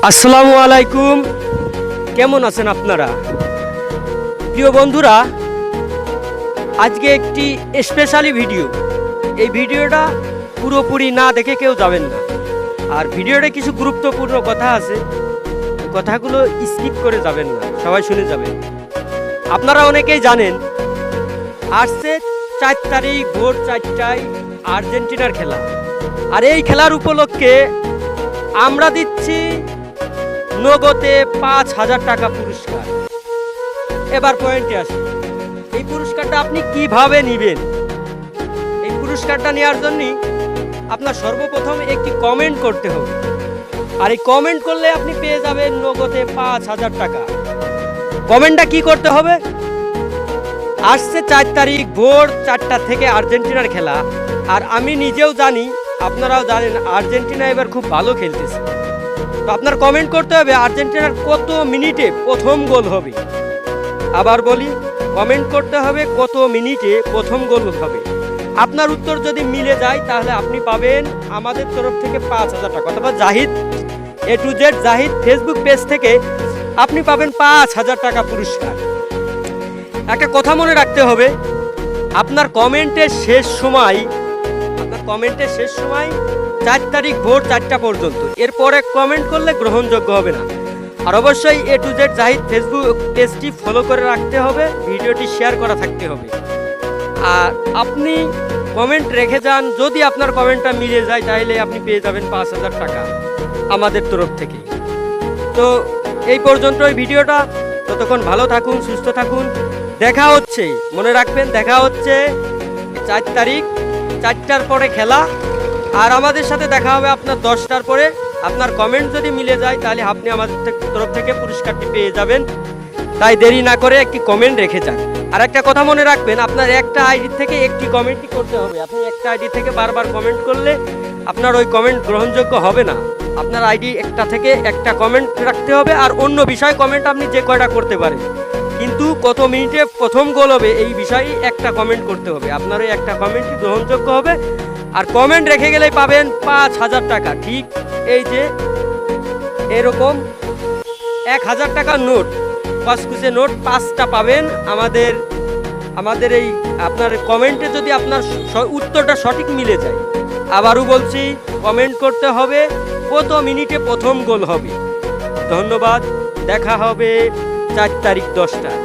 আসসালামু আলাইকুম। কেমন আছেন আপনারা প্রিয় বন্ধুরা? আজকে একটি স্পেশালি ভিডিও। এই ভিডিওটা পুরোপুরি না দেখে কেউ যাবেন না। আর ভিডিওতে কিছু গুরুত্বপূর্ণ কথা আছে, কথাগুলো স্কিপ করে যাবেন না, সবাই শুনে যাবেন। আপনারা অনেকেই জানেন আসছে 4 তারিখ ভোর 4টায় আর্জেন্টিনার খেলা। আর এই খেলার উপলক্ষে আমরা দিচ্ছি নগদে 5,000 টাকা পুরস্কার। এবার পয়েন্টে আসি, এই পুরস্কারটা আপনি কিভাবে নেবেন? এই পুরস্কারটা নেওয়ার জন্য আপনার সর্বপ্রথম একটি কমেন্ট করতে হবে। আর এই কমেন্ট করলে আপনি পেয়ে যাবেন নগদে 5,000 টাকা। কমেন্টটা কি করতে হবে? আসছে 4 তারিখ ভোর 4টা থেকে আর্জেন্টিনার খেলা। আর আমি নিজেও জানি, আপনারাও জানেন আর্জেন্টিনা এবার খুব ভালো খেলতেছে। তো আপনার কমেন্ট করতে হবে আর্জেন্টিনার কত মিনিটে প্রথম গোল হবে। আবার বলি, কমেন্ট করতে হবে কত মিনিটে প্রথম গোল হবে। আপনার উত্তর যদি মিলে যায় তাহলে আপনি পাবেন আমাদের তরফ থেকে 5,000 টাকা, অথবা Zahid A to Z Zahid Facebook page থেকে আপনি পাবেন 5,000 টাকা পুরস্কার। একটা কথা মনে রাখতে হবে, আপনার কমেন্টের শেষ সময় 4 তারিখ ভোর 4টা পর্যন্ত। এরপরে কমেন্ট করলে গ্রহণযোগ্য হবে না। আর অবশ্যই A to Z Zahid Facebook পেজটি ফলো করে রাখতে হবে, ভিডিওটি শেয়ার করা থাকতে হবে। আর আপনি কমেন্ট রেখে যান, যদি আপনার কমেন্টটা মিলে যায় তাহলে আপনি পেয়ে যাবেন 5,000 টাকা আমাদের তরফ থেকে। তো এই পর্যন্তই ভিডিওটা। ততক্ষণ ভালো থাকুন, সুস্থ থাকুন। দেখা হচ্ছে, মনে রাখবেন, দেখা হচ্ছে 4 তারিখ 4টার পরে খেলা। আর আমাদের সাথে দেখা হবে আপনার 10টার পরে। আপনার কমেন্ট যদি মিলে যায় তাহলে আপনি আমাদের তরফ থেকে পুরস্কারটি পেয়ে যাবেন। তাই দেরি না করে একটি কমেন্ট রেখে যান। আর একটা কথা মনে রাখবেন, আপনার একটা আইডি থেকে একটি কমেন্টই করতে হবে। আপনি একটা আইডি থেকে বারবার কমেন্ট করলে আপনার ওই কমেন্ট গ্রহণযোগ্য হবে না। আপনার আইডি একটা থেকে একটা কমেন্ট রাখতে হবে। আর অন্য বিষয় কমেন্ট আপনি যে কয়টা করতে পারেন, কিন্তু কত মিনিটে প্রথম গোল হবে এই বিষয়ে একটা কমেন্ট করতে হবে। আপনার ওই একটা কমেন্টই গ্রহণযোগ্য হবে। আর কমেন্ট রেখে গেলেই পাবেন 5,000 টাকা। ঠিক এই যে এরকম 1,000 টাকার নোট, কসকসে নোট 5টা পাবেন আমাদের এই আপনার কমেন্টে, যদি আপনার উত্তরটা সঠিক মিলে যায়। আবারও বলছি, কমেন্ট করতে হবে কত মিনিটে প্রথম গোল হবে। ধন্যবাদ, দেখা হবে 4 তারিখ 10টায়।